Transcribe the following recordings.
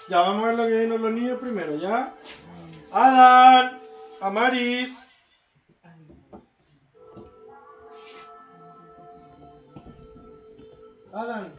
Ya, vamos a ver lo que vienen los niños primero, ¿ya? Adán, Amaris. Adán.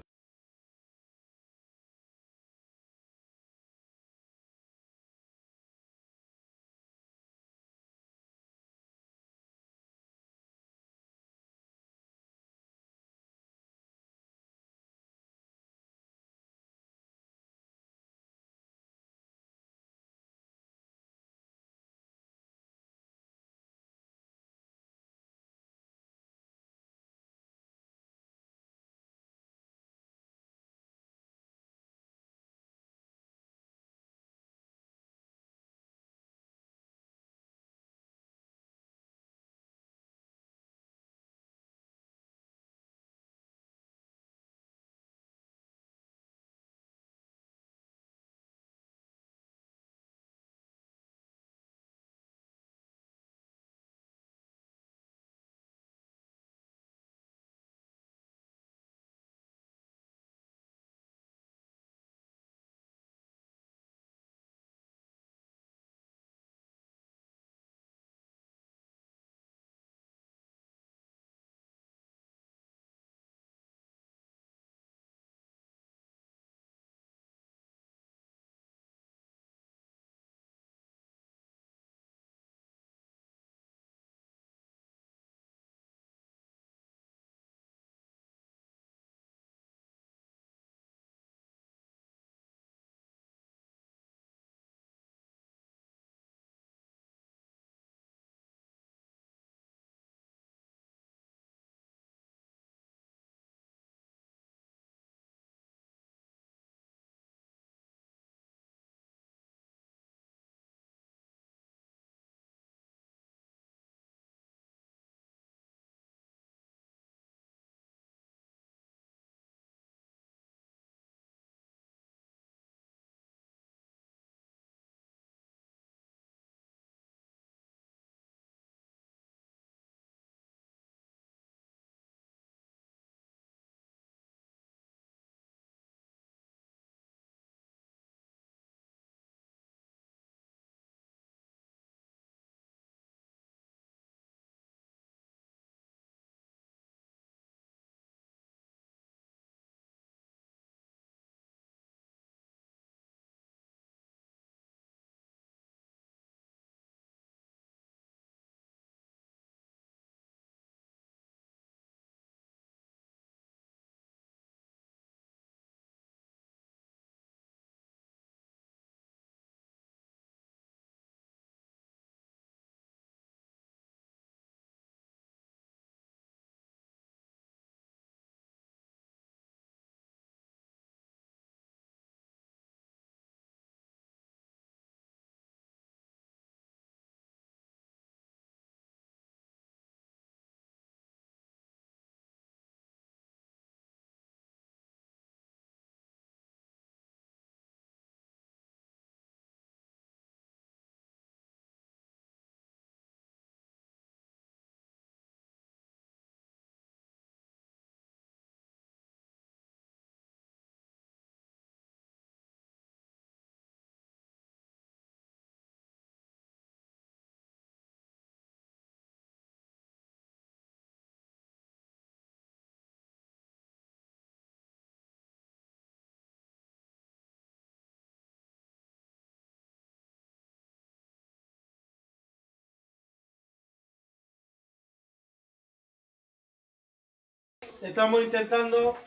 Estamos intentando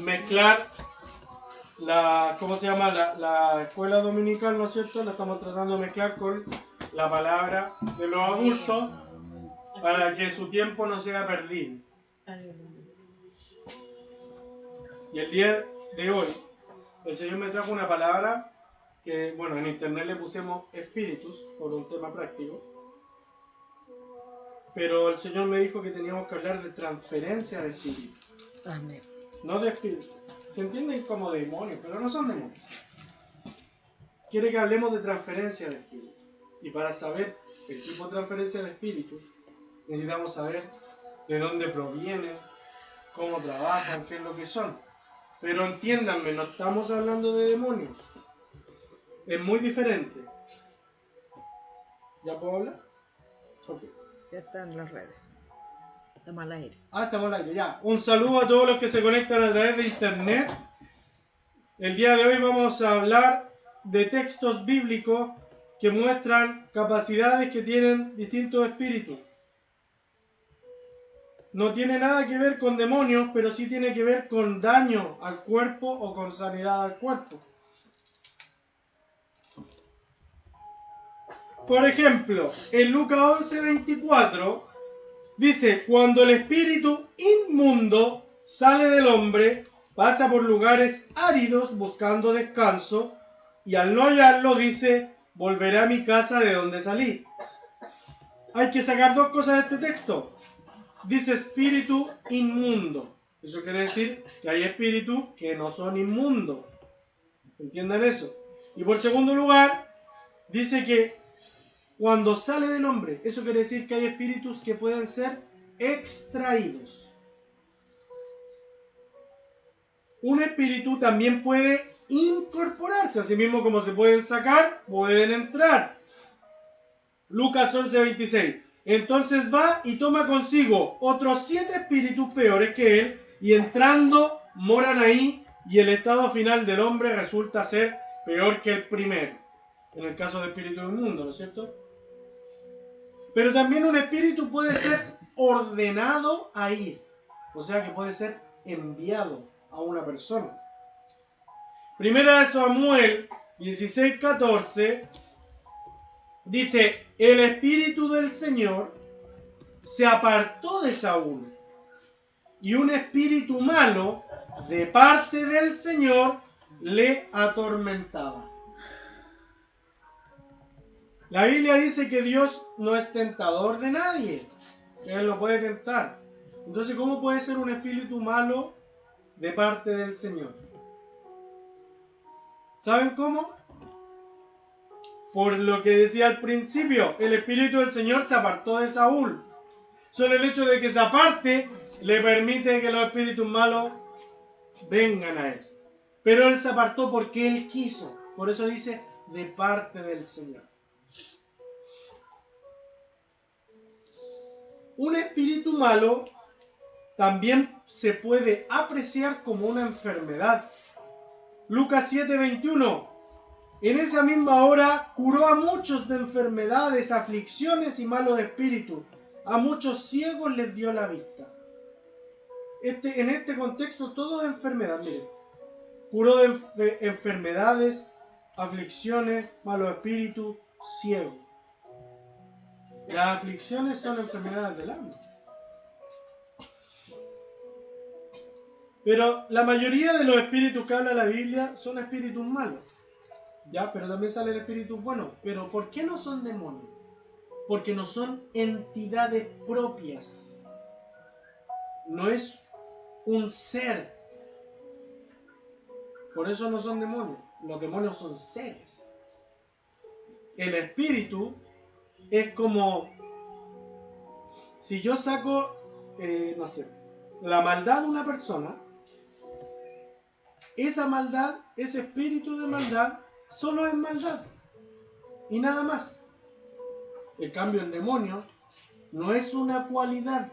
mezclar ¿cómo se llama? La escuela dominical, ¿no es cierto? La estamos tratando de mezclar con la palabra de los adultos para que su tiempo no sea perdido. Y el día de hoy, el Señor me trajo una palabra que, bueno, en internet le pusimos espíritus por un tema práctico. Pero el Señor me dijo que teníamos que hablar de transferencia de espíritus. Amén. No de espíritus. Se entienden como demonios, pero no son demonios. Quiere que hablemos de transferencia de espíritus. Y para saber el tipo de transferencia de espíritus, necesitamos saber de dónde provienen, cómo trabajan, qué es lo que son. Pero entiéndanme, no estamos hablando de demonios. Es muy diferente. ¿Ya puedo hablar? Ok. Ya está en las redes. Estamos al aire. Estamos al aire, ya. Un saludo a todos los que se conectan a través de internet. El día de hoy vamos a hablar de textos bíblicos que muestran capacidades que tienen distintos espíritus. No tiene nada que ver con demonios, pero sí tiene que ver con daño al cuerpo o con sanidad al cuerpo. Por ejemplo, en Lucas 11:24 dice: cuando el espíritu inmundo sale del hombre, pasa por lugares áridos buscando descanso, y al no hallarlo dice: volveré a mi casa de donde salí. Hay que sacar dos cosas de este texto. Dice espíritu inmundo. Eso quiere decir que hay espíritus que no son inmundos. ¿Entiendan eso? Y por segundo lugar, dice que cuando sale del hombre, eso quiere decir que hay espíritus que pueden ser extraídos. Un espíritu también puede incorporarse, así mismo como se pueden sacar, pueden entrar. Lucas 11:26. Entonces va y toma consigo otros 7 espíritus peores que él, y entrando moran ahí, y el estado final del hombre resulta ser peor que el primero. En el caso del espíritu inmundo, ¿no es cierto? Pero también un espíritu puede ser ordenado a ir. O sea que puede ser enviado a una persona. Primera de Samuel 16:14 dice: el espíritu del Señor se apartó de Saúl, y un espíritu malo de parte del Señor le atormentaba. La Biblia dice que Dios no es tentador de nadie, que Él lo puede tentar. Entonces, ¿cómo puede ser un espíritu malo de parte del Señor? ¿Saben cómo? Por lo que decía al principio, el espíritu del Señor se apartó de Saúl. Solo el hecho de que se aparte le permite que los espíritus malos vengan a él. Pero él se apartó porque él quiso. Por eso dice, de parte del Señor. Un espíritu malo también se puede apreciar como una enfermedad. Lucas 7:21. En esa misma hora curó a muchos de enfermedades, aflicciones y malos espíritus. A muchos ciegos les dio la vista. En este contexto todo es enfermedad, miren. Curó de enfermedades, aflicciones, malos espíritus, ciegos. Las aflicciones son enfermedades del alma. Pero la mayoría de los espíritus que habla la Biblia son espíritus malos. Ya, pero también salen espíritus buenos. Pero ¿por qué no son demonios? Porque no son entidades propias. No es un ser. Por eso no son demonios. Los demonios son seres. El espíritu es como si yo saco, no sé, la maldad de una persona. Esa maldad, ese espíritu de maldad, solo es maldad. Y nada más. En cambio, el demonio no es una cualidad.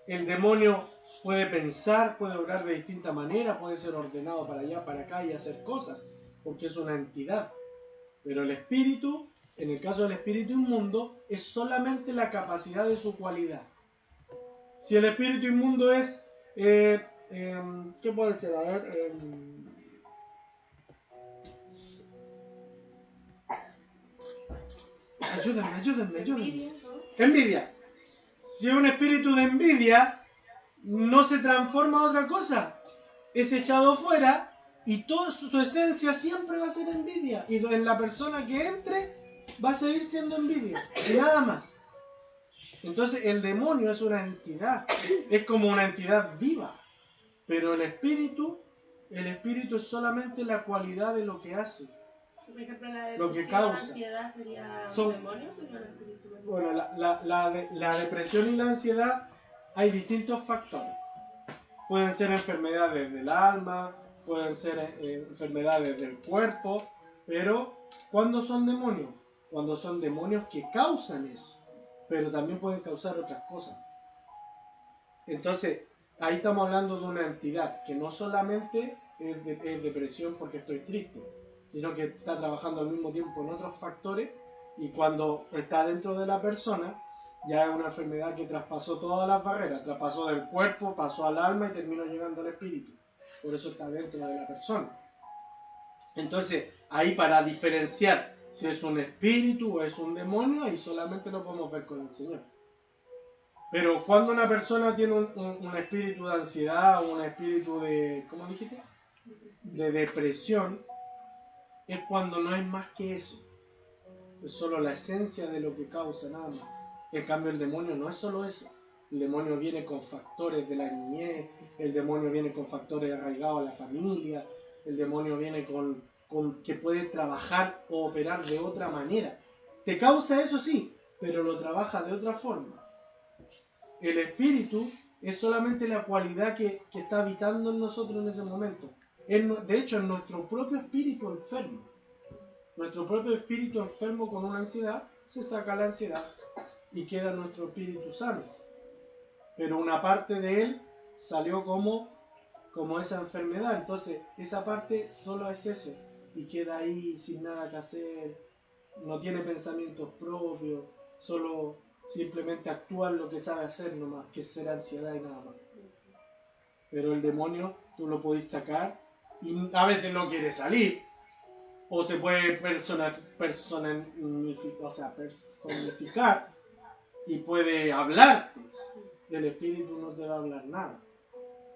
El demonio puede pensar, puede obrar de distinta manera, puede ser ordenado para allá, para acá y hacer cosas, porque es una entidad. Pero el espíritu, en el caso del espíritu inmundo, es solamente la capacidad de su cualidad. Si el espíritu inmundo es, ¿qué puede ser? A ver, ayúdenme. Envidia. Si es un espíritu de envidia, no se transforma a otra cosa. Es echado fuera y toda su esencia siempre va a ser envidia. Y en la persona que entre va a seguir siendo envidia. Y nada más. Entonces el demonio es una entidad. Es como una entidad viva. Pero el espíritu es solamente la cualidad de lo que hace. Por ejemplo, la lo que depresión, causa. la ansiedad sería Son- un demonio o sería un espíritu? Bueno, la depresión y la ansiedad hay distintos factores. pueden ser enfermedades del alma, pueden ser enfermedades del cuerpo, pero ¿cuándo son demonios? Cuando son demonios que causan eso, pero también pueden causar otras cosas. Entonces, ahí estamos hablando de una entidad que no solamente es depresión porque estoy triste, sino que está trabajando al mismo tiempo en otros factores, y cuando está dentro de la persona, ya es una enfermedad que traspasó todas las barreras, traspasó del cuerpo, pasó al alma y terminó llegando al espíritu. Por eso está dentro de la persona. Entonces, ahí para diferenciar si es un espíritu o es un demonio, ahí solamente lo podemos ver con el Señor. Pero cuando una persona tiene un espíritu de ansiedad o un espíritu de, ¿cómo dijiste? De depresión, es cuando no es más que eso. Es solo la esencia de lo que causa, nada más. En cambio, el demonio no es solo eso. El demonio viene con factores de la niñez, el demonio viene con factores arraigados a la familia, el demonio viene con que puede trabajar o operar de otra manera. Te causa eso sí, pero lo trabaja de otra forma. El espíritu es solamente la cualidad que está habitando en nosotros en ese momento. De hecho, es nuestro propio espíritu enfermo. Nuestro propio espíritu enfermo con una ansiedad, se saca la ansiedad y queda nuestro espíritu sano. Pero una parte de él salió como esa enfermedad. Entonces, esa parte solo es eso. Y queda ahí sin nada que hacer. No tiene pensamientos propios. Solo simplemente actúa en lo que sabe hacer nomás, que es ser ansiedad y nada más. Pero el demonio tú lo podés sacar y a veces no quiere salir. O se puede personificar y puede hablarte. El espíritu no te va a hablar nada.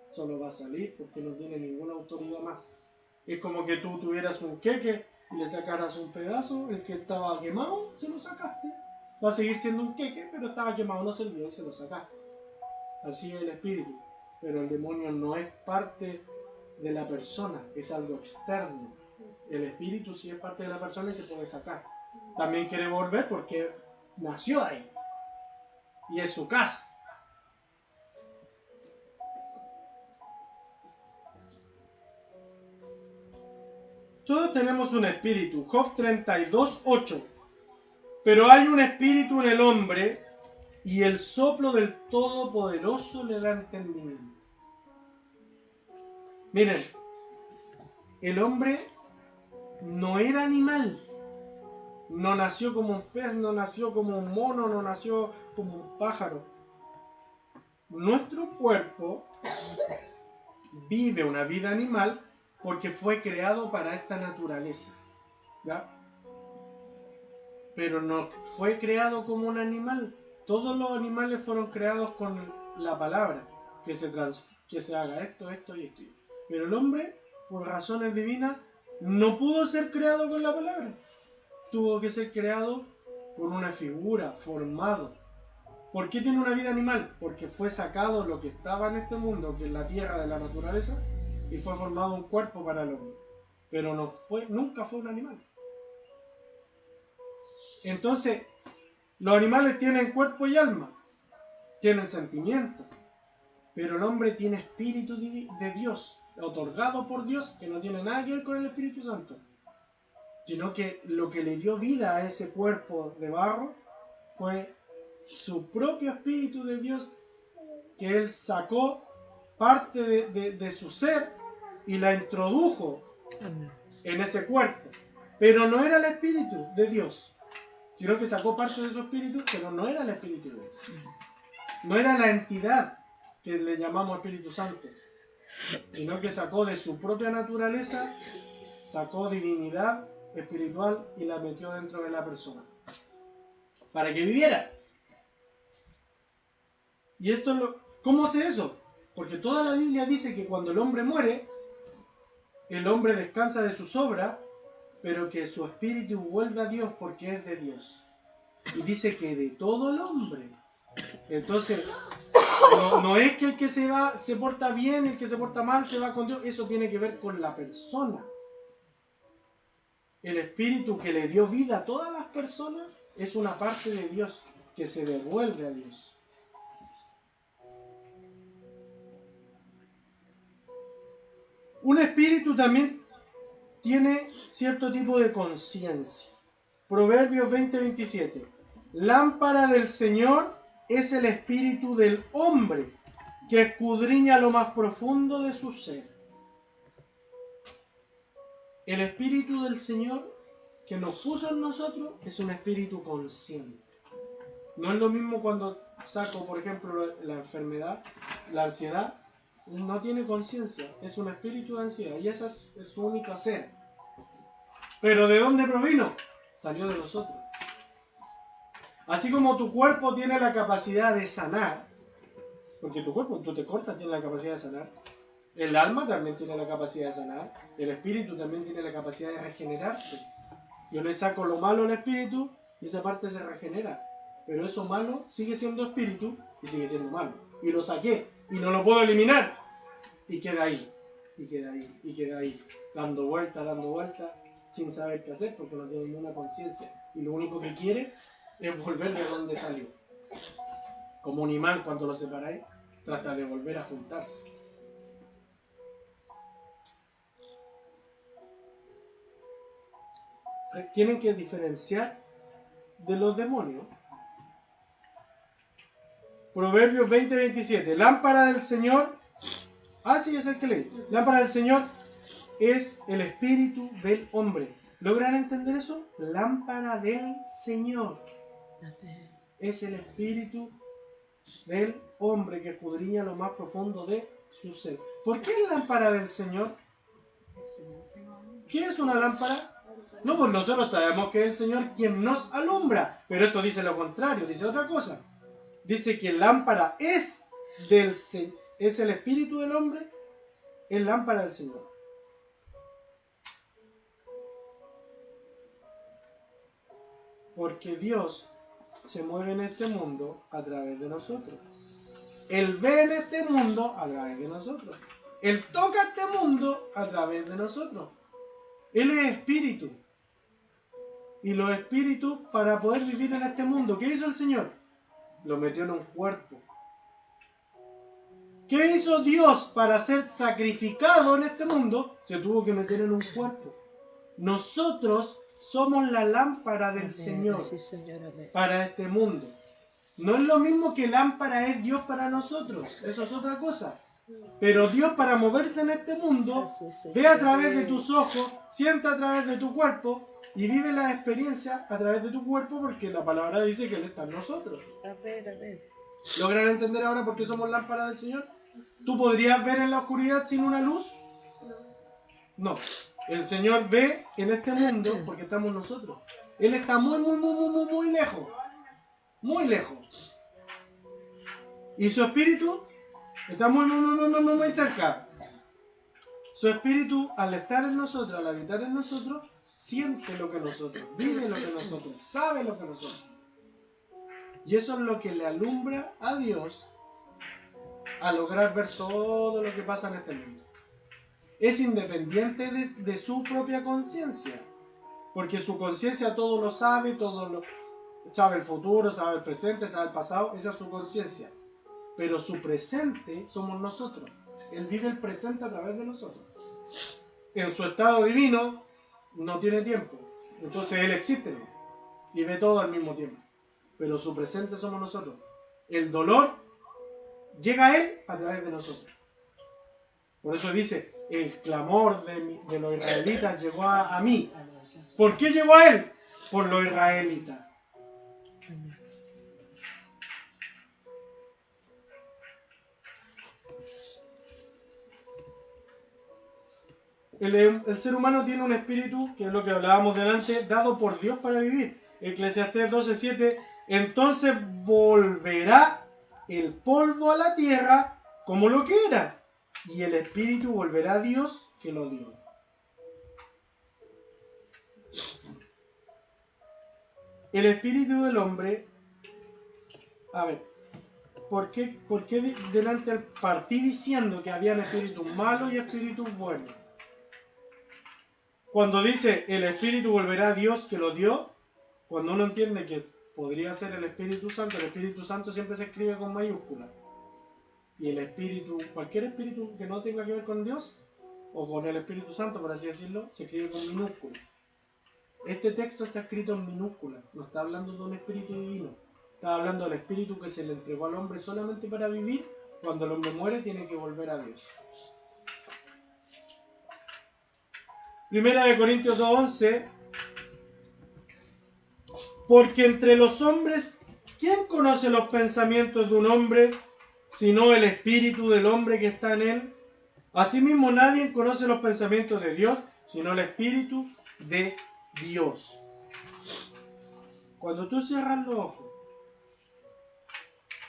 Solo va a salir porque no tiene ninguna autoridad más. Es como que tú tuvieras un queque y le sacaras un pedazo, el que estaba quemado, se lo sacaste. Va a seguir siendo un queque, pero estaba quemado, no servía y se lo sacaste. Así es el espíritu. Pero el demonio no es parte de la persona, es algo externo. El espíritu sí es parte de la persona y se puede sacar. También quiere volver porque nació ahí. Y es su casa. Todos tenemos un espíritu. Job 32:8. Pero hay un espíritu en el hombre y el soplo del Todopoderoso le da entendimiento. Miren, el hombre no era animal. No nació como un pez, no nació como un mono, no nació como un pájaro. Nuestro cuerpo vive una vida animal porque fue creado para esta naturaleza, ¿ya? Pero no fue creado como un animal. Todos los animales fueron creados con la palabra, que se haga esto, esto y esto. Pero el hombre, por razones divinas, no pudo ser creado con la palabra. Tuvo que ser creado con una figura, formado. ¿Por qué tiene una vida animal? Porque fue sacado lo que estaba en este mundo, que es la tierra de la naturaleza, y fue formado un cuerpo para el hombre. Pero nunca fue un animal. Entonces, los animales tienen cuerpo y alma, tienen sentimientos, pero el hombre tiene espíritu de Dios, otorgado por Dios, que no tiene nada que ver con el Espíritu Santo, sino que lo que le dio vida a ese cuerpo de barro fue su propio Espíritu de Dios, que él sacó parte de su ser y la introdujo en ese cuerpo. Pero no era el Espíritu de Dios, sino que sacó parte de su espíritu, pero no era el Espíritu de Dios. No era la entidad que le llamamos Espíritu Santo, sino que sacó de su propia naturaleza, sacó divinidad espiritual y la metió dentro de la persona, para que viviera. Y esto ¿cómo hace eso? Porque toda la Biblia dice que cuando el hombre muere, el hombre descansa de sus obras, pero que su espíritu vuelve a Dios porque es de Dios. Y dice que de todo el hombre. Entonces, no es que el que se porta bien, el que se porta mal, se va con Dios. Eso tiene que ver con la persona. El espíritu que le dio vida a todas las personas es una parte de Dios que se devuelve a Dios. Un espíritu también tiene cierto tipo de conciencia. Proverbios 20:27. Lámpara del Señor es el espíritu del hombre, que escudriña lo más profundo de su ser. El espíritu del Señor que nos puso en nosotros es un espíritu consciente. No es lo mismo cuando saco, por ejemplo, la enfermedad, la ansiedad, no tiene conciencia, es un espíritu de ansiedad y esa es su única ser. Pero ¿de dónde provino? Salió de nosotros. Así como tu cuerpo tiene la capacidad de sanar, porque tu cuerpo, tú te cortas, tiene la capacidad de sanar, el alma también tiene la capacidad de sanar, el espíritu también tiene la capacidad de regenerarse. Yo le saco lo malo al espíritu y esa parte se regenera. Pero eso malo sigue siendo espíritu y sigue siendo malo. Y lo saqué y no lo puedo eliminar. Y queda ahí, y queda ahí, y queda ahí. Dando vuelta, sin saber qué hacer porque no tiene ninguna conciencia. Y lo único que quiere es volver de donde salió. Como un imán cuando lo separáis, trata de volver a juntarse. Tienen que diferenciar de los demonios. Proverbios 20:27. Lámpara del Señor. Sí, es el que leí. Lámpara del Señor es el espíritu del hombre. ¿Logran entender eso? Lámpara del Señor es el espíritu del hombre que escudriña lo más profundo de su ser. ¿Por qué lámpara del Señor? ¿Qué es una lámpara? No, pues nosotros sabemos que es el Señor quien nos alumbra, pero esto dice lo contrario, dice otra cosa. Dice que lámpara es el espíritu del hombre, es lámpara del Señor. Porque Dios se mueve en este mundo a través de nosotros. Él ve en este mundo a través de nosotros. Él toca este mundo a través de nosotros. Él es espíritu. Y los espíritus, para poder vivir en este mundo, ¿qué hizo el Señor? Lo metió en un cuerpo. ¿Qué hizo Dios para ser sacrificado en este mundo? Se tuvo que meter en un cuerpo. Nosotros somos la lámpara del Señor para este mundo. No es lo mismo que lámpara es Dios para nosotros. Eso es otra cosa. Pero Dios, para moverse en este mundo, ve a través de tus ojos, siente a través de tu cuerpo y vive la experiencia a través de tu cuerpo, porque la palabra dice que Él está en nosotros. ¿Logran entender ahora por qué somos lámpara del Señor? ¿Tú podrías ver en la oscuridad sin una luz? No. El Señor ve en este mundo porque estamos nosotros. Él está muy lejos. Muy lejos. Y su espíritu está muy cerca. Su espíritu, al estar en nosotros, al habitar en nosotros, siente lo que nosotros, vive lo que nosotros, sabe lo que nosotros. Y eso es lo que le alumbra a Dios a lograr ver todo lo que pasa en este mundo. Es independiente de su propia conciencia, porque su conciencia todo lo sabe, sabe el futuro, sabe el presente, sabe el pasado, esa es su conciencia. Pero su presente somos nosotros. Él vive el presente a través de nosotros. En su estado divino no tiene tiempo, entonces Él existe y ve todo al mismo tiempo. Pero su presente somos nosotros. El dolor llega a Él a través de nosotros. Por eso dice, el clamor de los israelitas llegó a mí. ¿Por qué llegó a Él? Por los israelitas. El ser humano tiene un espíritu, que es lo que hablábamos delante, dado por Dios para vivir. Eclesiastés 12:7. Entonces volverá el polvo a la tierra como lo que era, y el espíritu volverá a Dios que lo dio. El espíritu del hombre, a ver, ¿por qué delante partí diciendo que habían espíritus malos y espíritus buenos? Cuando dice el espíritu volverá a Dios que lo dio, cuando uno entiende que podría ser el Espíritu Santo siempre se escribe con mayúscula. Y el espíritu, cualquier espíritu que no tenga que ver con Dios, o con el Espíritu Santo, por así decirlo, se escribe con minúsculas. Este texto está escrito en minúsculas, no está hablando de un espíritu divino, está hablando del espíritu que se le entregó al hombre solamente para vivir. Cuando el hombre muere tiene que volver a Dios. Primera de Corintios 2:11. Porque entre los hombres, ¿quién conoce los pensamientos de un hombre, sino el espíritu del hombre que está en él? Asimismo, nadie conoce los pensamientos de Dios, sino el espíritu de Dios. Cuando tú cierras los ojos,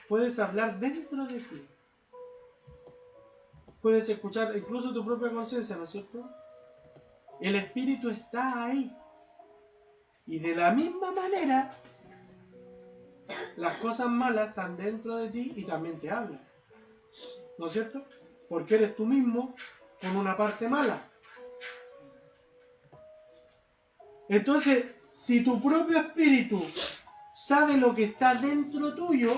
puedes hablar dentro de ti. Puedes escuchar incluso tu propia conciencia, ¿no es cierto? El espíritu está ahí. Y de la misma manera, las cosas malas están dentro de ti y también te hablan. ¿No es cierto? Porque eres tú mismo con una parte mala. Entonces, si tu propio espíritu sabe lo que está dentro tuyo,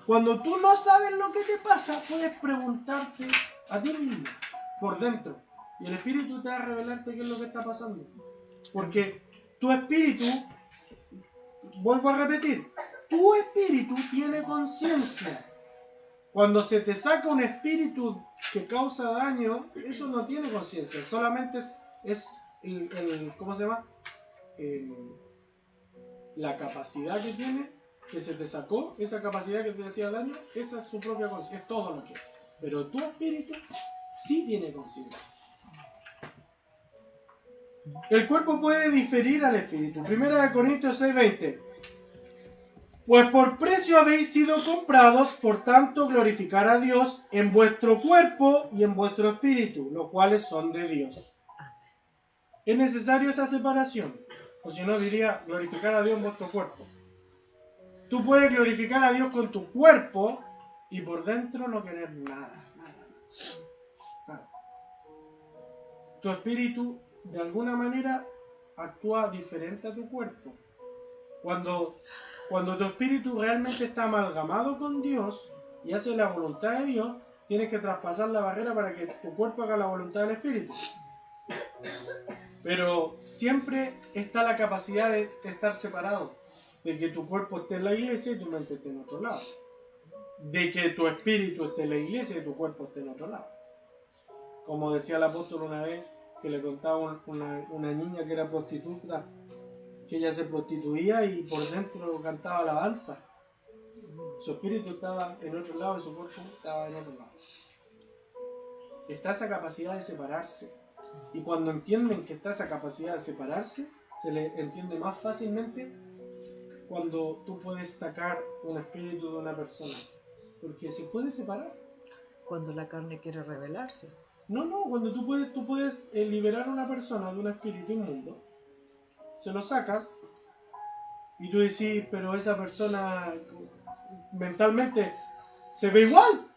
cuando tú no sabes lo que te pasa, puedes preguntarte a ti mismo, por dentro. Y el espíritu te va a revelarte qué es lo que está pasando. Porque tu espíritu, vuelvo a repetir, tu espíritu tiene conciencia. Cuando se te saca un espíritu que causa daño, eso no tiene conciencia, solamente es ¿cómo se llama? La capacidad que tiene, que se te sacó, esa capacidad que te hacía daño, esa es su propia conciencia, es todo lo que es. Pero tu espíritu sí tiene conciencia. El cuerpo puede diferir al espíritu. Primera de Corintios 6:20. Pues por precio habéis sido comprados, por tanto glorificar a Dios en vuestro cuerpo y en vuestro espíritu, los cuales son de Dios. Es necesario esa separación, o si no diría glorificar a Dios en vuestro cuerpo. Tú puedes glorificar a Dios con tu cuerpo y por dentro no querer nada. Tu espíritu de alguna manera actúa diferente a tu cuerpo. Cuando tu espíritu realmente está amalgamado con Dios y hace la voluntad de Dios, tienes que traspasar la barrera para que tu cuerpo haga la voluntad del espíritu. Pero siempre está la capacidad de estar separado, de que tu cuerpo esté en la iglesia y tu mente esté en otro lado, de que tu espíritu esté en la iglesia y tu cuerpo esté en otro lado. Como decía el apóstol una vez, que le contaba una niña que era prostituta, que ella se prostituía y por dentro cantaba alabanza. Su espíritu estaba en otro lado y su cuerpo estaba en otro lado. Está esa capacidad de separarse. Y cuando entienden que está esa capacidad de separarse, se le entiende más fácilmente cuando tú puedes sacar un espíritu de una persona. Porque se puede separar. Cuando la carne quiere rebelarse. No, cuando tú puedes liberar a una persona de un espíritu inmundo, se lo sacas y tú decís, pero esa persona mentalmente se ve igual,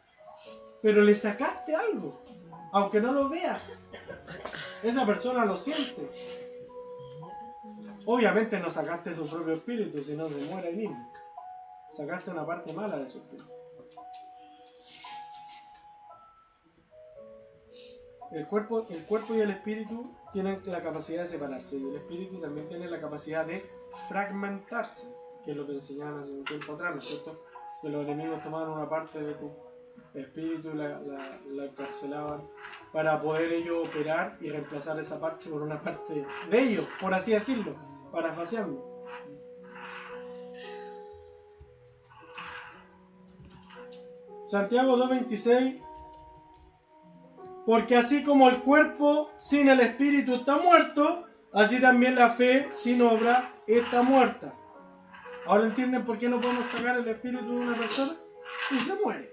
pero le sacaste algo, aunque no lo veas, esa persona lo siente. Obviamente no sacaste su propio espíritu, sino se muere ahí mismo. Sacaste una parte mala de su espíritu. El cuerpo y el espíritu tienen la capacidad de separarse y el espíritu también tiene la capacidad de fragmentarse, que es lo que enseñaban hace un tiempo atrás, ¿no es cierto? Que los enemigos tomaban una parte de tu espíritu y la encarcelaban para poder ellos operar y reemplazar esa parte por una parte de ellos, por así decirlo, parafraseando. Santiago 2:26. Porque así como el cuerpo sin el espíritu está muerto, así también la fe sin obra está muerta. ¿Ahora entienden por qué no podemos sacar el espíritu de una persona? Y se muere.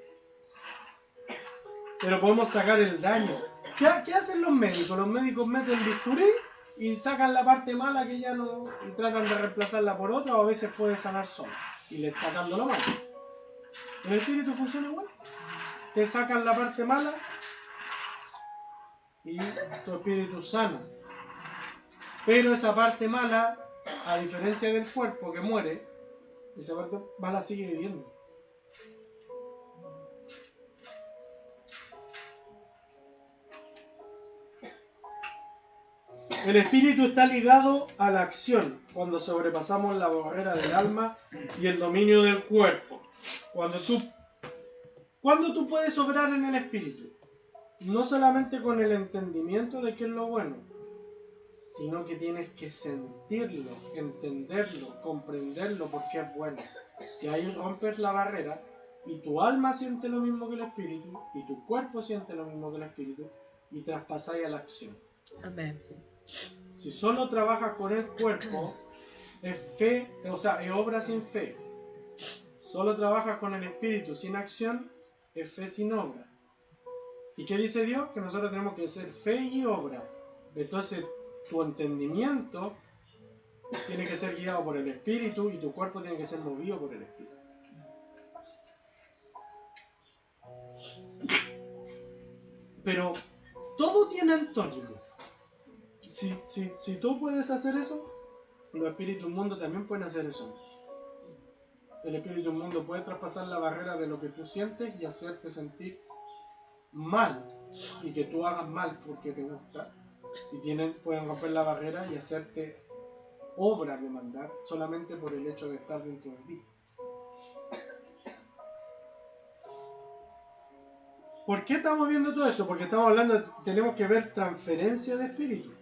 Pero podemos sacar el daño. ¿Qué hacen los médicos? Los médicos meten bisturí y sacan la parte mala que ya no... y tratan de reemplazarla por otra, o a veces puede sanar sola. Y les sacan lo malo. El espíritu funciona igual. Te sacan la parte mala y tu espíritu sana. Pero esa parte mala, a diferencia del cuerpo que muere, esa parte mala sigue viviendo. El espíritu está ligado a la acción, cuando sobrepasamos la barrera del alma y el dominio del cuerpo. Cuando tú puedes obrar en el espíritu, no solamente con el entendimiento de qué es lo bueno, sino que tienes que sentirlo, entenderlo, comprenderlo porque es bueno. Y ahí rompes la barrera y tu alma siente lo mismo que el espíritu y tu cuerpo siente lo mismo que el espíritu y traspasáis a la acción. Amén. Si solo trabajas con el cuerpo, es fe, o sea, es obra sin fe. Solo trabajas con el espíritu sin acción, es fe sin obra. ¿Y qué dice Dios? Que nosotros tenemos que ser fe y obra. Entonces, tu entendimiento tiene que ser guiado por el espíritu y tu cuerpo tiene que ser movido por el espíritu. Pero todo tiene antónimo. Si tú puedes hacer eso, los espíritus mundos también pueden hacer eso. El espíritu mundo puede traspasar la barrera de lo que tú sientes y hacerte sentir mal y que tú hagas mal porque te gusta y pueden romper la barrera y hacerte obra de maldad solamente por el hecho de estar dentro de ti. ¿Por qué estamos viendo todo esto? Porque estamos hablando, tenemos que ver transferencia de espíritu,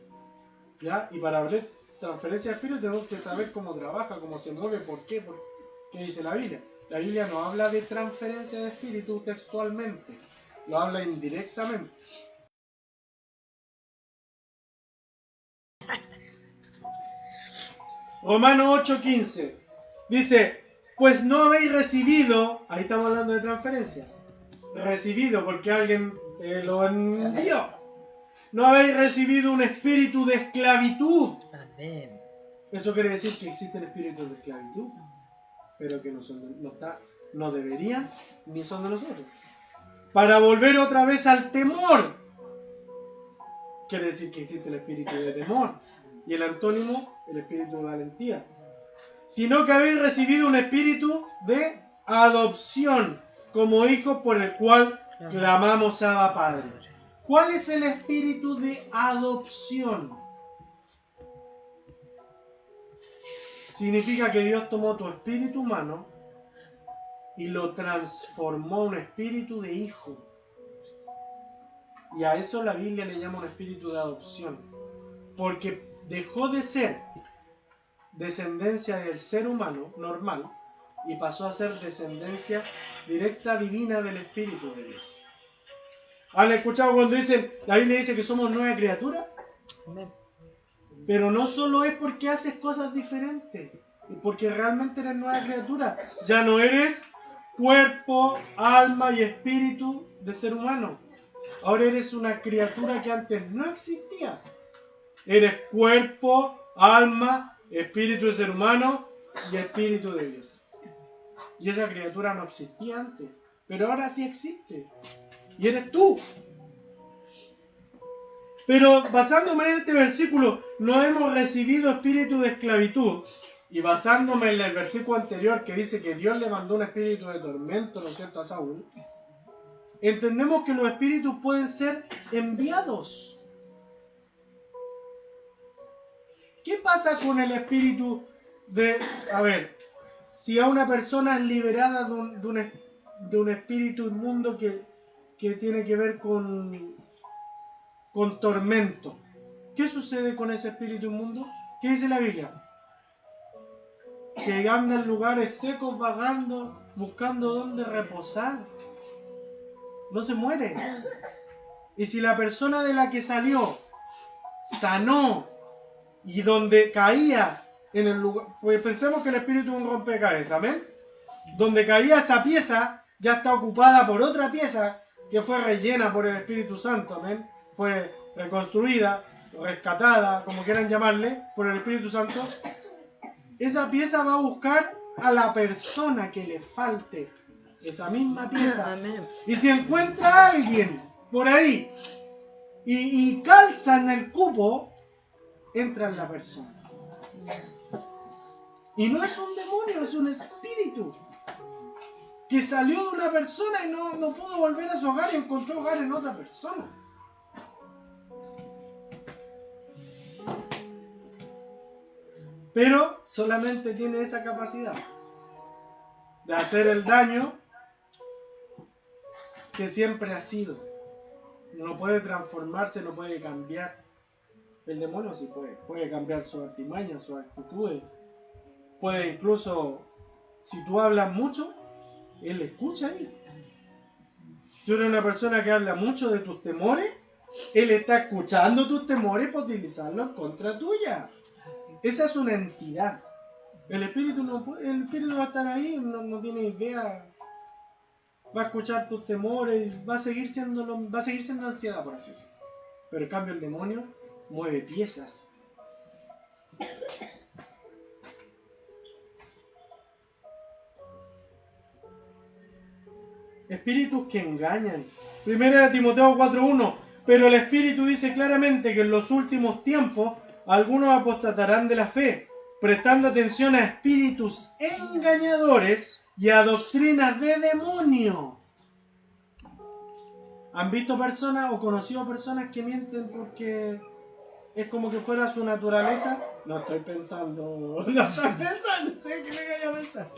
¿ya? Y para ver transferencia de espíritu tenemos que saber cómo trabaja, cómo se mueve, por qué dice la Biblia. La Biblia no habla de transferencia de espíritu textualmente, lo habla indirectamente. Romanos 8:15 dice, pues no habéis recibido, ahí estamos hablando de transferencia, recibido porque alguien lo envió. No habéis recibido un espíritu de esclavitud. Amén. Eso quiere decir que existen espíritus de esclavitud, pero que no deberían ni son de nosotros. Para volver otra vez al temor. Quiere decir que existe el espíritu de temor. Y el antónimo, el espíritu de valentía. Sino que habéis recibido un espíritu de adopción, como hijos por el cual clamamos Abba Padre. ¿Cuál es el espíritu de adopción? Significa que Dios tomó tu espíritu humano y lo transformó en un espíritu de hijo. Y a eso la Biblia le llama un espíritu de adopción. Porque dejó de ser descendencia del ser humano normal y pasó a ser descendencia directa divina del Espíritu de Dios. ¿Han escuchado cuando la Biblia dice que somos nueva criatura? Amén. Pero no solo es porque haces cosas diferentes, es porque realmente eres nueva criatura. Ya no eres cuerpo, alma y espíritu de ser humano. Ahora eres una criatura que antes no existía. Eres cuerpo, alma, espíritu de ser humano y espíritu de Dios. Y esa criatura no existía antes, pero ahora sí existe. Y eres tú. Pero basándome en este versículo, no hemos recibido espíritu de esclavitud. Y basándome en el versículo anterior que dice que Dios le mandó un espíritu de tormento, ¿no es cierto?, a Saúl. Entendemos que los espíritus pueden ser enviados. ¿Qué pasa con el espíritu de... A ver, si a una persona es liberada de un espíritu inmundo que tiene que ver con tormento, ¿qué sucede con ese espíritu inmundo? ¿Qué dice la Biblia? Que anda en lugares secos vagando, buscando dónde reposar. No se muere. Y si la persona de la que salió sanó y donde caía en el lugar, pues pensemos que el espíritu es un rompecabezas, ¿amén? Donde caía esa pieza ya está ocupada por otra pieza que fue rellena por el Espíritu Santo, ¿amén? Fue reconstruida, rescatada, como quieran llamarle, por el Espíritu Santo. Esa pieza va a buscar a la persona que le falte esa misma pieza. Amén. Y si encuentra a alguien por ahí y calza en el cupo, entra en la persona. Y no es un demonio, es un espíritu que salió de una persona y no pudo volver a su hogar y encontró hogar en otra persona. Pero solamente tiene esa capacidad de hacer el daño que siempre ha sido. No puede transformarse, no puede cambiar. El demonio sí puede cambiar sus artimañas, sus actitudes. Puede incluso, si tú hablas mucho, él escucha ahí. Tú eres una persona que habla mucho de tus temores, él está escuchando tus temores para utilizarlos contra tuya. Esa es una entidad. El espíritu va a estar ahí, no tiene idea. Va a escuchar tus temores, va a seguir siendo ansiedad, por así decirlo. Pero en cambio el demonio mueve piezas. Espíritus que engañan. Primera de Timoteo 4:1. Pero el Espíritu dice claramente que en los últimos tiempos algunos apostatarán de la fe, prestando atención a espíritus engañadores y a doctrinas de demonio. ¿Han visto personas o conocido personas que mienten porque es como que fuera su naturaleza? No estoy pensando, sé que me vaya a pensar.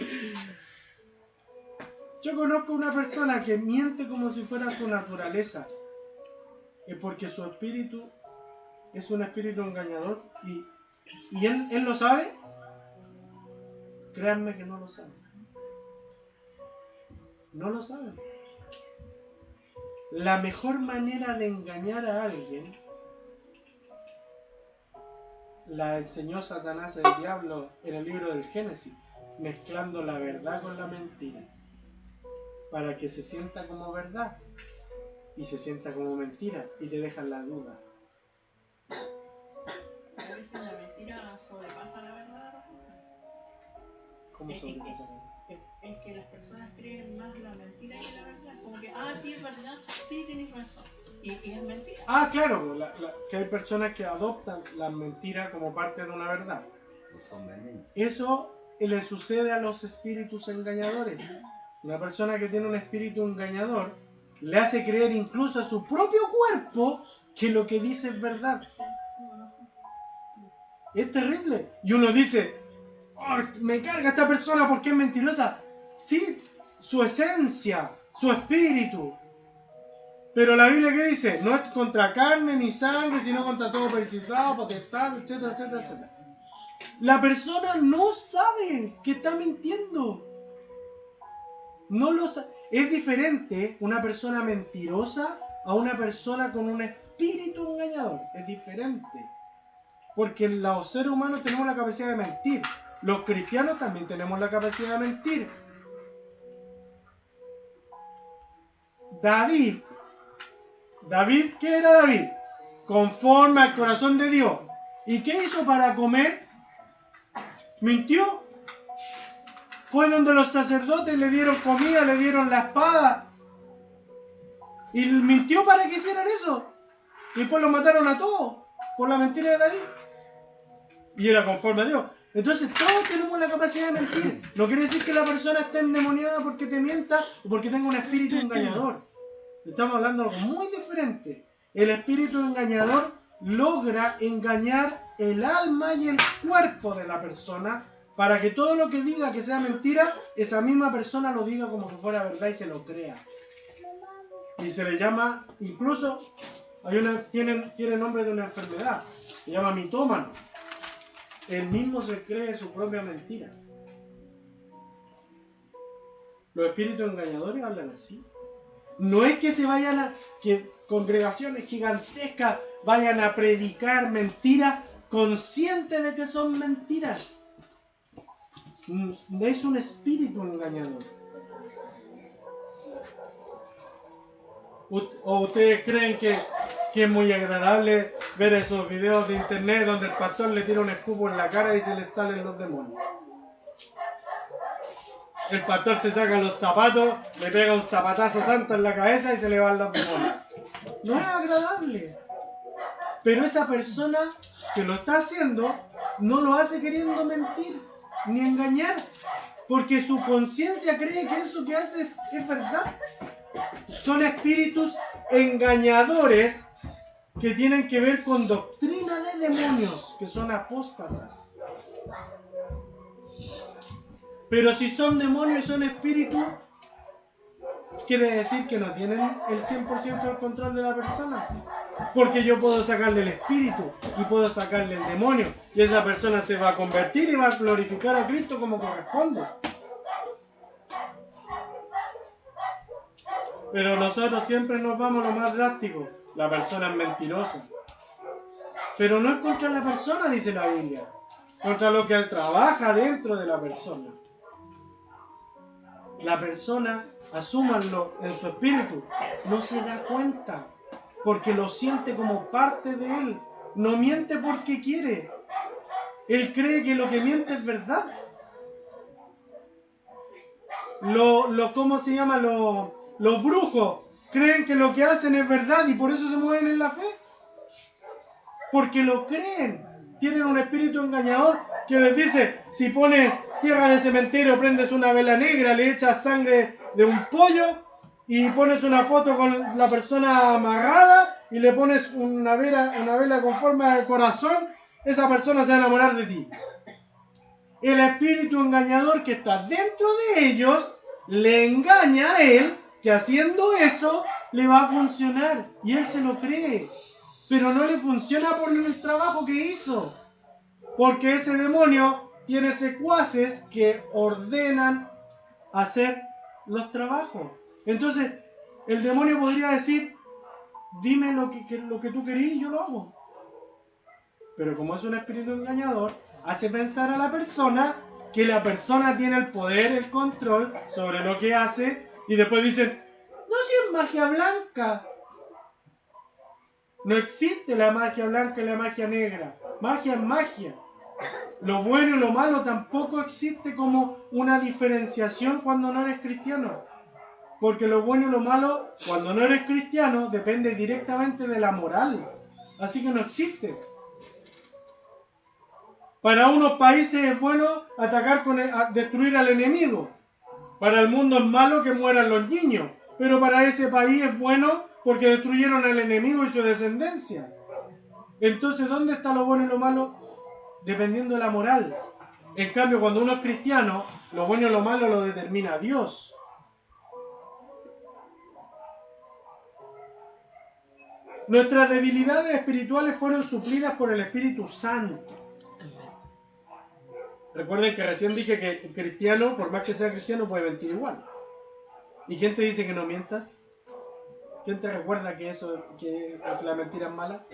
Yo conozco una persona que miente como si fuera su naturaleza. Es porque su espíritu es un espíritu engañador y él lo sabe. Créanme que no lo sabe. No lo saben. La mejor manera de engañar a alguien la enseñó Satanás el diablo en el libro del Génesis, mezclando la verdad con la mentira, para que se sienta como verdad y se sienta como mentira y te dejan la duda. A veces la mentira sobrepasa la verdad. ¿Cómo sobrepasa? Es que las personas creen más la mentira que la verdad. Como que, sí, es verdad, sí, tienes razón. Y es mentira. Claro, que hay personas que adoptan la mentira como parte de una verdad. Eso le sucede a los espíritus engañadores. Una persona que tiene un espíritu engañador le hace creer incluso a su propio cuerpo que lo que dice es verdad. Es terrible. Y uno dice, me carga esta persona porque es mentirosa. Sí, su esencia, su espíritu. Pero la Biblia, ¿qué dice? No es contra carne ni sangre, sino contra todo principado, potestad, etcétera, etcétera, etcétera. La persona no sabe que está mintiendo. No lo sabe. Es diferente una persona mentirosa a una persona con un espíritu engañador. Es diferente. Porque los seres humanos tenemos la capacidad de mentir. Los cristianos también tenemos la capacidad de mentir. David, ¿qué era David? Conforme al corazón de Dios. ¿Y qué hizo para comer? Mintió. Fue donde los sacerdotes le dieron comida, le dieron la espada. Y mintió para que hicieran eso. Y después los mataron a todos por la mentira de David. Y era conforme a Dios. Entonces todos tenemos la capacidad de mentir. No quiere decir que la persona esté endemoniada porque te mienta o porque tenga un espíritu engañador. Estamos hablando de algo muy diferente. El espíritu engañador logra engañar el alma y el cuerpo de la persona para que todo lo que diga que sea mentira, esa misma persona lo diga como que fuera verdad y se lo crea. Y se le llama, incluso, tiene nombre de una enfermedad, se llama mitómano. Él mismo se cree su propia mentira. Los espíritus engañadores hablan así. No es que se vayan que congregaciones gigantescas vayan a predicar mentiras conscientes de que son mentiras. Es un espíritu engañador. ¿O ustedes creen que es muy agradable ver esos videos de internet donde el pastor le tira un escupo en la cara y se le salen los demonios? El pastor se saca los zapatos, le pega un zapatazo santo en la cabeza y se le van los demonios. No es agradable. Pero esa persona que lo está haciendo no lo hace queriendo mentir ni engañar, porque su conciencia cree que eso que hace es verdad. Son espíritus engañadores que tienen que ver con doctrina de demonios, que son apóstatas. Pero si son demonios y son espíritus, quiere decir que no tienen el 100% del control de la persona. Porque yo puedo sacarle el espíritu y puedo sacarle el demonio. Y esa persona se va a convertir y va a glorificar a Cristo como corresponde. Pero nosotros siempre nos vamos a lo más drástico. La persona es mentirosa. Pero no es contra la persona, dice la Biblia. Contra lo que él trabaja dentro de la persona. La persona, asúmanlo en su espíritu, no se da cuenta. Porque lo siente como parte de él. No miente porque quiere. Él cree que lo que miente es verdad. ¿Cómo se llama? Los brujos creen que lo que hacen es verdad y por eso se mueven en la fe. Porque lo creen. Tienen un espíritu engañador que les dice, si pones tierra de cementerio, prendes una vela negra, le echas sangre de un pollo y pones una foto con la persona amarrada y le pones una vela con forma de corazón, esa persona se va a enamorar de ti. El espíritu engañador que está dentro de ellos le engaña a él que haciendo eso le va a funcionar y él se lo cree, pero no le funciona por el trabajo que hizo, porque ese demonio tiene secuaces que ordenan hacer los trabajos. Entonces el demonio podría decir, dime lo que tú querías y yo lo hago. Pero como es un espíritu engañador, hace pensar a la persona que la persona tiene el poder, el control sobre lo que hace, y después dicen, no, si es magia blanca. No existe la magia blanca y la magia negra. Magia es magia. Lo bueno y lo malo tampoco existe como una diferenciación cuando no eres cristiano. Porque lo bueno y lo malo, cuando no eres cristiano, depende directamente de la moral. Así que no existe. Para unos países es bueno atacar destruir al enemigo. Para el mundo es malo que mueran los niños. Pero para ese país es bueno porque destruyeron al enemigo y su descendencia. Entonces, ¿dónde está lo bueno y lo malo? Dependiendo de la moral. En cambio, cuando uno es cristiano, lo bueno y lo malo lo determina Dios. Nuestras debilidades espirituales fueron suplidas por el Espíritu Santo. Recuerden que recién dije que el cristiano, por más que sea cristiano, puede mentir igual. ¿Y quién te dice que no mientas? ¿Quién te recuerda que la mentira es mala?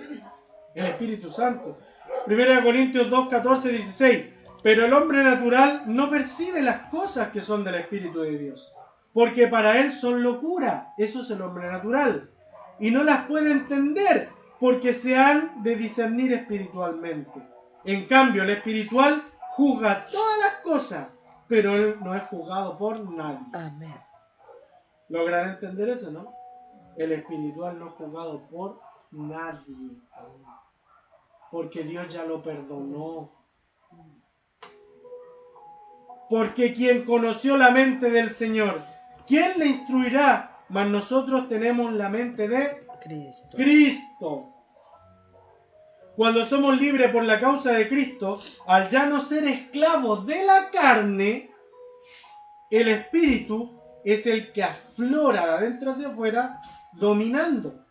El Espíritu Santo. 1 Corintios 2, 14, 16. Pero el hombre natural no percibe las cosas que son del Espíritu de Dios, porque para él son locura. Eso es el hombre natural. Y no las puede entender, porque se han de discernir espiritualmente. En cambio, el espiritual juzga todas las cosas, pero él no es juzgado por nadie. Amén. ¿Logran entender eso, no? El espiritual no es juzgado por nadie, porque Dios ya lo perdonó. Porque quien conoció la mente del Señor, ¿quién le instruirá? Mas nosotros tenemos la mente de Cristo. Cuando somos libres por la causa de Cristo, al ya no ser esclavos de la carne, el Espíritu es el que aflora de adentro hacia afuera, dominando.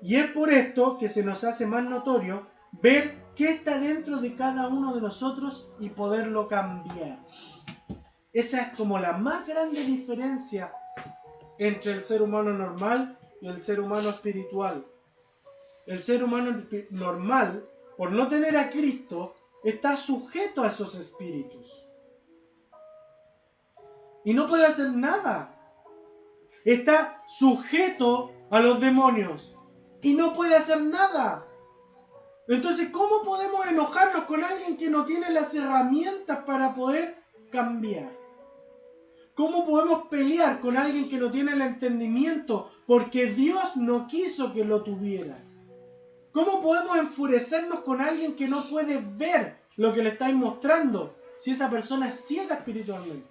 Y es por esto que se nos hace más notorio ver qué está dentro de cada uno de nosotros y poderlo cambiar. Esa es como la más grande diferencia entre el ser humano normal y el ser humano espiritual. El ser humano normal, por no tener a Cristo, está sujeto a esos espíritus. Y no puede hacer nada. Está sujeto a los demonios. Y no puede hacer nada. Entonces, ¿cómo podemos enojarnos con alguien que no tiene las herramientas para poder cambiar? ¿Cómo podemos pelear con alguien que no tiene el entendimiento porque Dios no quiso que lo tuviera? ¿Cómo podemos enfurecernos con alguien que no puede ver lo que le estáis mostrando si esa persona es ciega espiritualmente?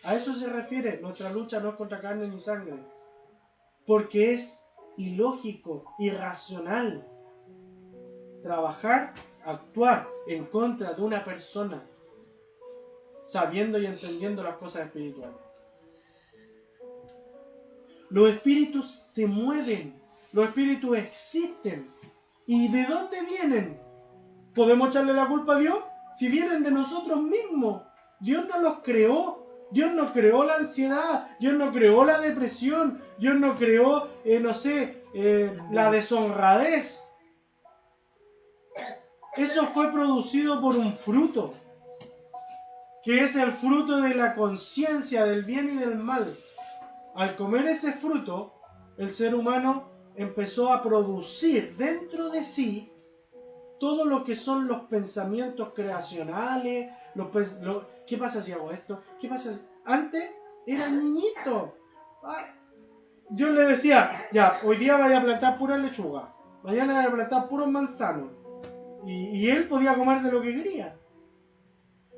A eso se refiere, nuestra lucha no es contra carne ni sangre, porque es ilógico, irracional trabajar, actuar en contra de una persona sabiendo y entendiendo las cosas espirituales. Los espíritus se mueven, los espíritus existen. ¿Y de dónde vienen? ¿Podemos echarle la culpa a Dios? Si vienen de nosotros mismos. Dios no los creó. Dios no creó la ansiedad. Dios no creó la depresión. Dios no creó, la deshonradez. Eso fue producido por un fruto, que es el fruto de la conciencia del bien y del mal. Al comer ese fruto, el ser humano empezó a producir dentro de sí todo lo que son los pensamientos creacionales. ¿Qué pasa si hago esto? ¿Qué pasa si... Antes era niñito. Yo le decía, ya, hoy día vaya a plantar pura lechuga, mañana vaya a plantar puros manzanos. Y él podía comer de lo que quería.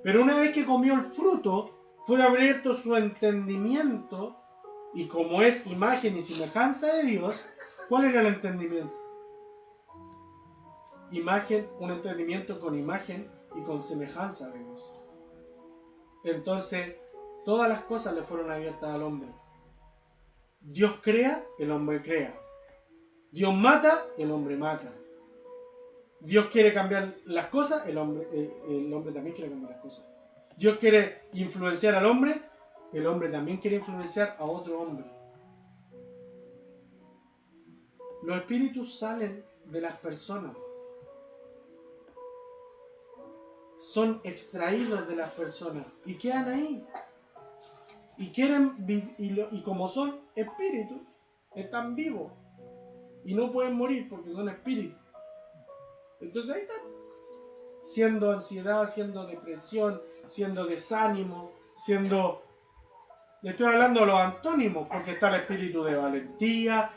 Pero una vez que comió el fruto, fue abierto su entendimiento. Y como es imagen y semejanza de Dios, ¿cuál era el entendimiento? Imagen, un entendimiento con imagen y con semejanza de Dios. Entonces, todas las cosas le fueron abiertas al hombre. Dios crea, el hombre crea. Dios mata, el hombre mata. Dios quiere cambiar las cosas, el hombre también quiere cambiar las cosas. Dios quiere influenciar al hombre, el hombre también quiere influenciar a otro hombre. Los espíritus salen de las personas. Son extraídos de las personas y quedan ahí. Y quieren y como son espíritus, están vivos. Y no pueden morir porque son espíritus. Entonces ahí están. Siendo ansiedad, siendo depresión, siendo desánimo, siendo... Estoy hablando de los antónimos, porque está el espíritu de valentía,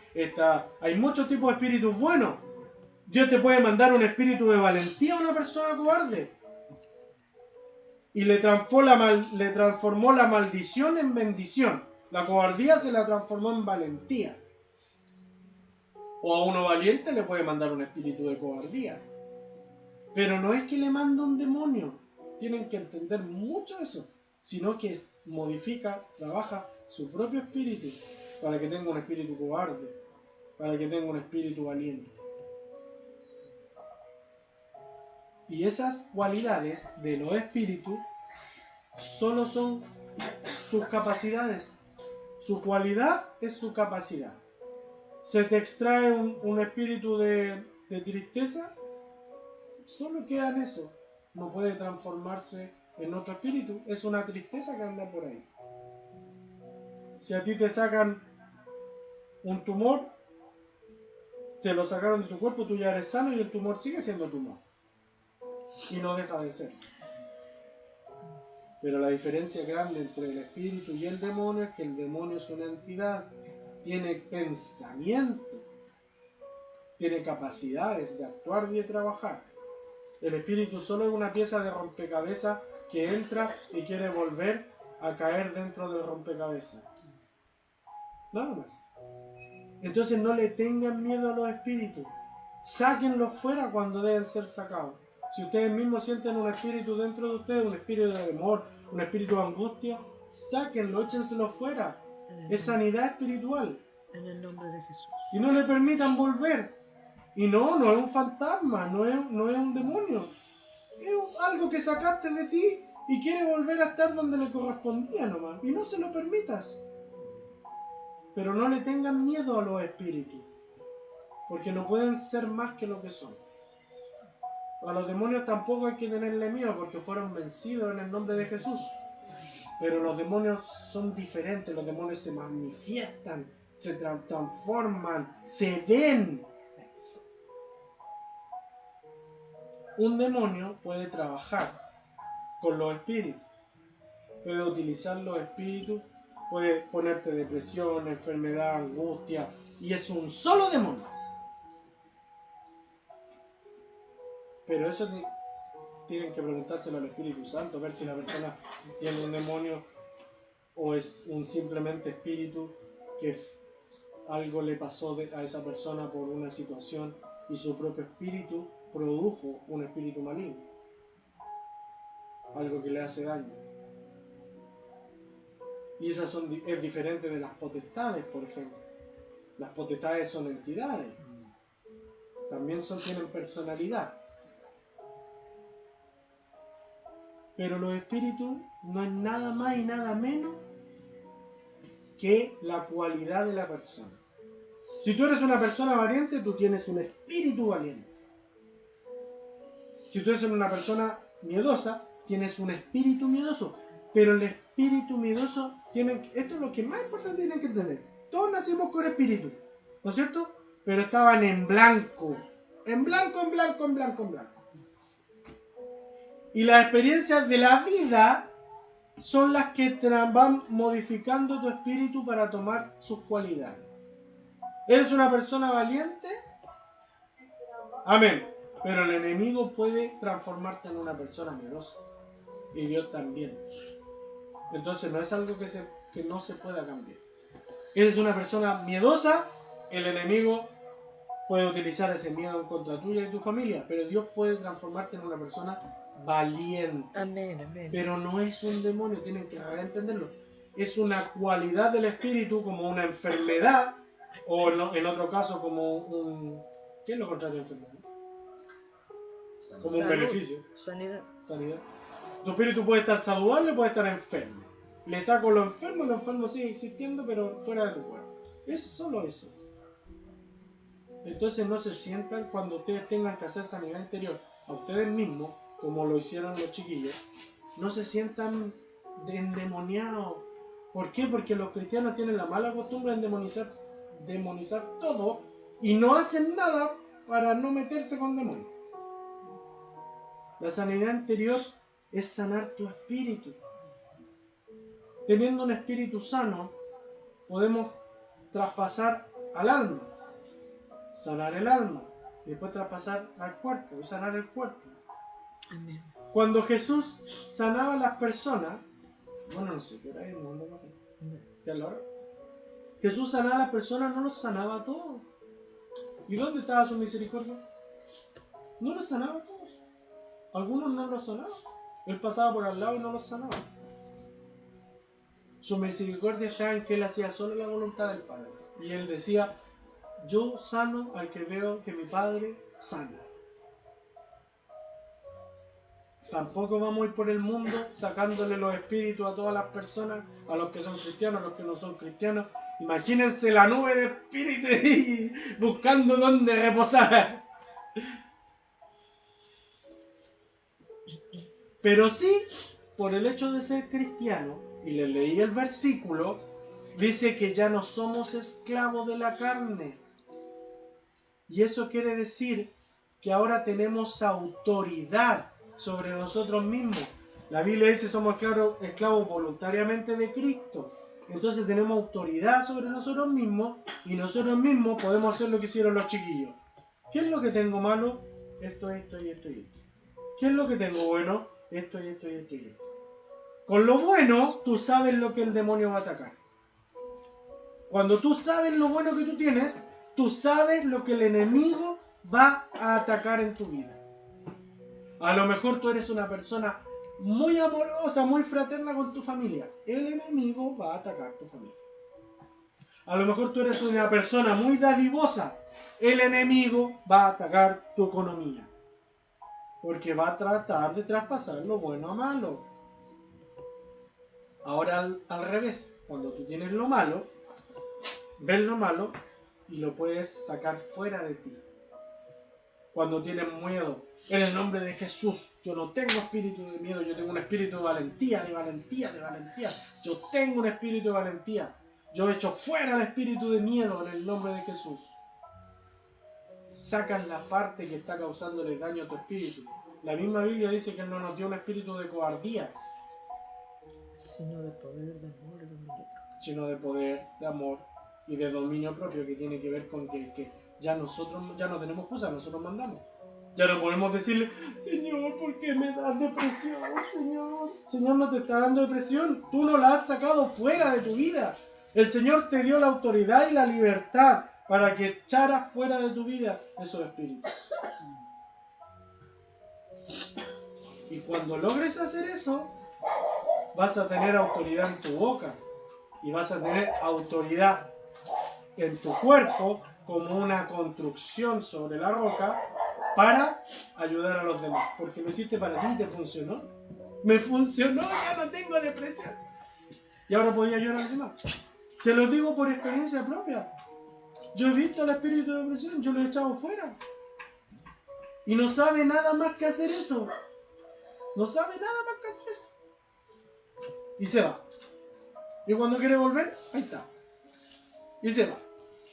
hay muchos tipos de espíritus buenos. Dios te puede mandar un espíritu de valentía a una persona cobarde. Y le transformó la maldición en bendición. La cobardía se la transformó en valentía. O a uno valiente le puede mandar un espíritu de cobardía. Pero no es que le manda un demonio. Tienen que entender mucho eso. Sino que modifica, trabaja su propio espíritu para que tenga un espíritu cobarde, para que tenga un espíritu valiente. Y esas cualidades de los espíritus solo son sus capacidades. Su cualidad es su capacidad. Se te extrae un espíritu de tristeza, solo queda en eso. No puede transformarse en otro espíritu. Es una tristeza que anda por ahí. Si a ti te sacan un tumor, te lo sacaron de tu cuerpo, tú ya eres sano y el tumor sigue siendo tumor. Y no deja de ser. Pero la diferencia grande entre el espíritu y el demonio es que el demonio es una entidad, tiene pensamiento, tiene capacidades de actuar y de trabajar. El espíritu solo es una pieza de rompecabezas que entra y quiere volver a caer dentro del rompecabezas. Nada más. Entonces no le tengan miedo a los espíritus. Sáquenlos fuera cuando deben ser sacados. Si ustedes mismos sienten un espíritu dentro de ustedes, un espíritu de temor, un espíritu de angustia, sáquenlo, échenselo fuera. Es sanidad espiritual. En el nombre de Jesús. Y no le permitan volver. Y no es un fantasma, no es un demonio. Es algo que sacaste de ti y quiere volver a estar donde le correspondía nomás. Y no se lo permitas. Pero no le tengan miedo a los espíritus. Porque no pueden ser más que lo que son. A los demonios tampoco hay que tenerle miedo porque fueron vencidos en el nombre de Jesús. Pero los demonios son diferentes, los demonios se manifiestan, se transforman, se ven. Un demonio puede trabajar con los espíritus, puede utilizar los espíritus, puede ponerte depresión, enfermedad, angustia, y es un solo demonio. Pero eso tienen que preguntárselo al Espíritu Santo, ver si la persona tiene un demonio o es un simplemente espíritu que algo le pasó a esa persona por una situación y su propio espíritu produjo un espíritu maligno, algo que le hace daño. Y esas es diferente de las potestades, por ejemplo. Las potestades son entidades. También tienen personalidad. Pero los espíritus no es nada más y nada menos que la cualidad de la persona. Si tú eres una persona valiente, tú tienes un espíritu valiente. Si tú eres una persona miedosa, tienes un espíritu miedoso. Pero el espíritu miedoso, esto es lo que más importante tienen que entender. Todos nacimos con espíritu, ¿no es cierto? Pero estaban en blanco. En blanco, en blanco, en blanco, en blanco. Y las experiencias de la vida son las que van modificando tu espíritu para tomar sus cualidades. ¿Eres una persona valiente? Amén. Pero el enemigo puede transformarte en una persona miedosa. Y Dios también. Entonces no es algo que no se pueda cambiar. Eres una persona miedosa, el enemigo puede utilizar ese miedo en contra tuya y tu familia, pero Dios puede transformarte en una persona valiente. Amén, amén. Pero no es un demonio, tienen que entenderlo. Es una cualidad del espíritu, como una enfermedad, o en otro caso como un... ¿Qué es lo contrario de enfermedad? Como un beneficio. Sanidad. Tu espíritu puede estar saludable o puede estar enfermo. Le saco lo enfermo sigue existiendo, pero fuera de tu cuerpo. Es solo eso. Entonces no se sientan cuando ustedes tengan que hacer sanidad interior a ustedes mismos, como lo hicieron los chiquillos, no se sientan endemoniados. ¿Por qué? Porque los cristianos tienen la mala costumbre de demonizar todo y no hacen nada para no meterse con demonios. La sanidad interior es sanar tu espíritu. Teniendo un espíritu sano, podemos traspasar al alma, sanar el alma, y después traspasar al cuerpo y sanar el cuerpo. Amén. Cuando Jesús sanaba a las personas, bueno, no sé qué hora es, ¿qué es la hora? Jesús sanaba a las personas, no los sanaba a todos. ¿Y dónde estaba su misericordia? No los sanaba a todos. Algunos no los sanaba. Él pasaba por al lado y no los sanaba. Su misericordia está en que él hacía solo la voluntad del Padre. Y él decía, yo sano al que veo que mi Padre sana. Tampoco vamos a ir por el mundo sacándole los espíritus a todas las personas, a los que son cristianos, a los que no son cristianos. Imagínense la nube de espíritus y buscando dónde reposar. Pero sí, por el hecho de ser cristiano, y les leí el versículo, dice que ya no somos esclavos de la carne. Y eso quiere decir que ahora tenemos autoridad sobre nosotros mismos. La Biblia dice que somos esclavos voluntariamente de Cristo. Entonces tenemos autoridad sobre nosotros mismos y nosotros mismos podemos hacer lo que hicieron los chiquillos. ¿Qué es lo que tengo malo? Esto y esto. ¿Qué es lo que tengo bueno? Esto y esto. Con lo bueno, tú sabes lo que el demonio va a atacar. Cuando tú sabes lo bueno que tú tienes, tú sabes lo que el enemigo va a atacar en tu vida. A lo mejor tú eres una persona muy amorosa, muy fraterna con tu familia. El enemigo va a atacar tu familia. A lo mejor tú eres una persona muy dadivosa. El enemigo va a atacar tu economía. Porque va a tratar de traspasar lo bueno a malo. Ahora al revés, cuando tú tienes lo malo, ves lo malo y lo puedes sacar fuera de ti. Cuando tienes miedo, en el nombre de Jesús, yo no tengo espíritu de miedo, yo tengo un espíritu de valentía. Yo tengo un espíritu de valentía. Yo echo fuera el espíritu de miedo en el nombre de Jesús. Sacan la parte que está causándole daño a tu espíritu. La misma Biblia dice que Él no nos dio un espíritu de cobardía, sino de poder, de amor y dominio propio. Sino de poder, de amor y de dominio propio, que tiene que ver con que ya nosotros ya no tenemos excusa, nosotros mandamos. Ya no podemos decirle, Señor, ¿por qué me das depresión, Señor? Señor, no te está dando depresión, tú no la has sacado fuera de tu vida. El Señor te dio la autoridad y la libertad para que echaras fuera de tu vida esos espíritus. Y cuando logres hacer eso, vas a tener autoridad en tu boca. y vas a tener autoridad en tu cuerpo como una construcción sobre la roca para ayudar a los demás. Porque lo hiciste para ti y te funcionó. Me funcionó, ya no tengo depresión. Y ahora podía ayudar a los demás. Se lo digo por experiencia propia. Yo he visto al espíritu de depresión, yo lo he echado fuera. Y no sabe nada más que hacer eso. No sabe nada más que hacer eso. Y se va. Y cuando quiere volver, ahí está. Y se va.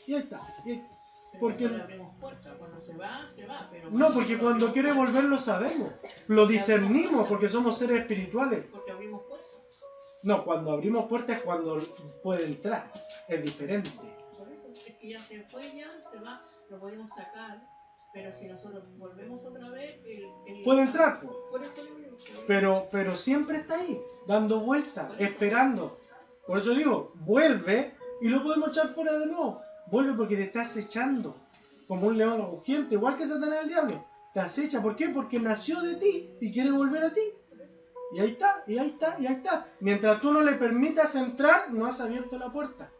Y ahí está. Y ahí está. Porque no le abrimos puertas, cuando se va, pero no, porque cuando quiere volver lo sabemos. Lo discernimos porque somos seres espirituales. Porque abrimos puertas. No, cuando abrimos puertas es cuando puede entrar. Es diferente. Por eso, es que ya se fue, ya se va, lo podemos sacar. Pero si nosotros volvemos otra vez, Puede entrar, pues. Por eso yo digo, Pero siempre está ahí, dando vueltas, esperando. Por eso digo, vuelve y lo podemos echar fuera de nuevo. Vuelve porque te estás echando como un león rugiente, igual que Satanás el diablo. Te acecha, ¿por qué? Porque nació de ti y quiere volver a ti. Y ahí está, y ahí está, y ahí está. Mientras tú no le permitas entrar, no has abierto la puerta.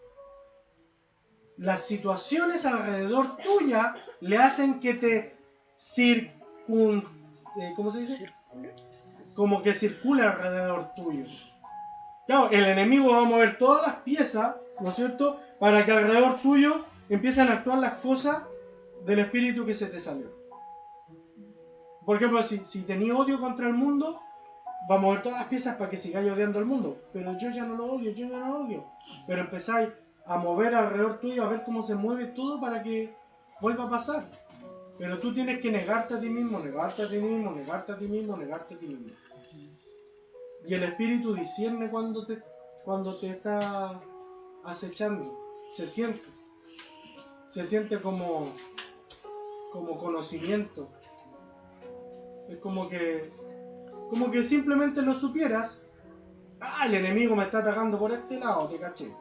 Las situaciones alrededor tuya le hacen que te ¿cómo se dice? Como que circule alrededor tuyo. Claro, el enemigo va a mover todas las piezas, ¿no es cierto?, para que alrededor tuyo empiecen a actuar las cosas del espíritu que se te salió. Por ejemplo, si tenías odio contra el mundo, va a mover todas las piezas para que sigáis odiando al mundo. Pero yo ya no lo odio, yo ya no lo odio. Pero empezáis a mover alrededor tuyo, a ver cómo se mueve todo para que vuelva a pasar. Pero tú tienes que negarte a ti mismo, negarte a ti mismo, negarte a ti mismo, negarte a ti mismo. Y el espíritu discierne cuando te está acechando. Se siente como conocimiento. Es como que simplemente lo supieras. Ah, el enemigo me está atacando por este lado, te caché.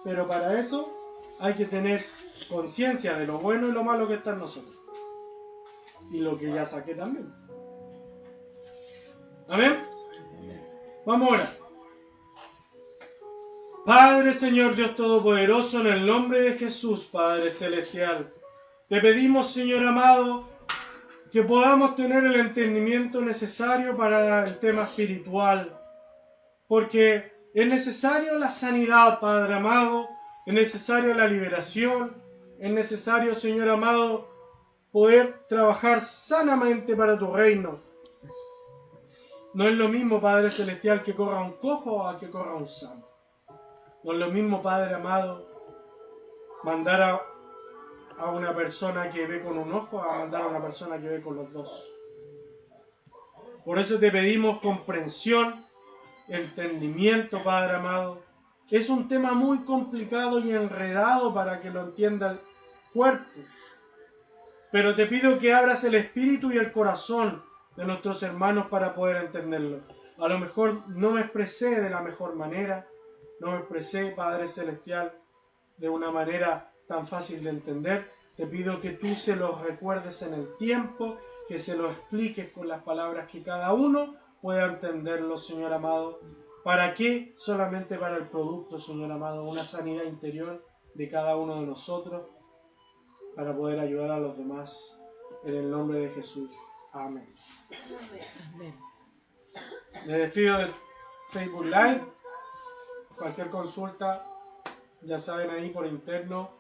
Pero para eso hay que tener conciencia de lo bueno y lo malo que está en nosotros. Y lo que ya saqué también. Amén. Vamos ahora. Padre, Señor Dios Todopoderoso, en el nombre de Jesús, Padre Celestial, te pedimos, Señor amado, que podamos tener el entendimiento necesario para el tema espiritual, porque es necesario la sanidad, Padre amado, es necesario la liberación, es necesario, Señor amado, poder trabajar sanamente para tu reino. No es lo mismo, Padre Celestial, que corra un cojo a que corra un sano. No es lo mismo, Padre amado, mandar a una persona que ve con un ojo a mandar a una persona que ve con los dos. Por eso te pedimos comprensión, entendimiento, Padre amado. Es un tema muy complicado y enredado para que lo entienda el cuerpo. Pero te pido que abras el espíritu y el corazón de nuestros hermanos para poder entenderlo. A lo mejor no me expresé de la mejor manera, no me expresé, Padre Celestial, de una manera tan fácil de entender. Te pido que tú se los recuerdes en el tiempo, que se los expliques con las palabras que cada uno pueda entenderlo, Señor amado. ¿Para qué? Solamente para el producto, Señor amado, una sanidad interior de cada uno de nosotros, para poder ayudar a los demás, en el nombre de Jesús. Amén. Amén. Me despido del Facebook Live. Cualquier consulta, ya saben, ahí por interno.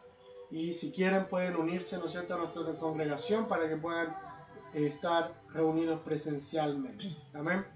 Y si quieren pueden unirse, ¿no es cierto?, a nuestra congregación para que puedan estar reunidos presencialmente. Amén.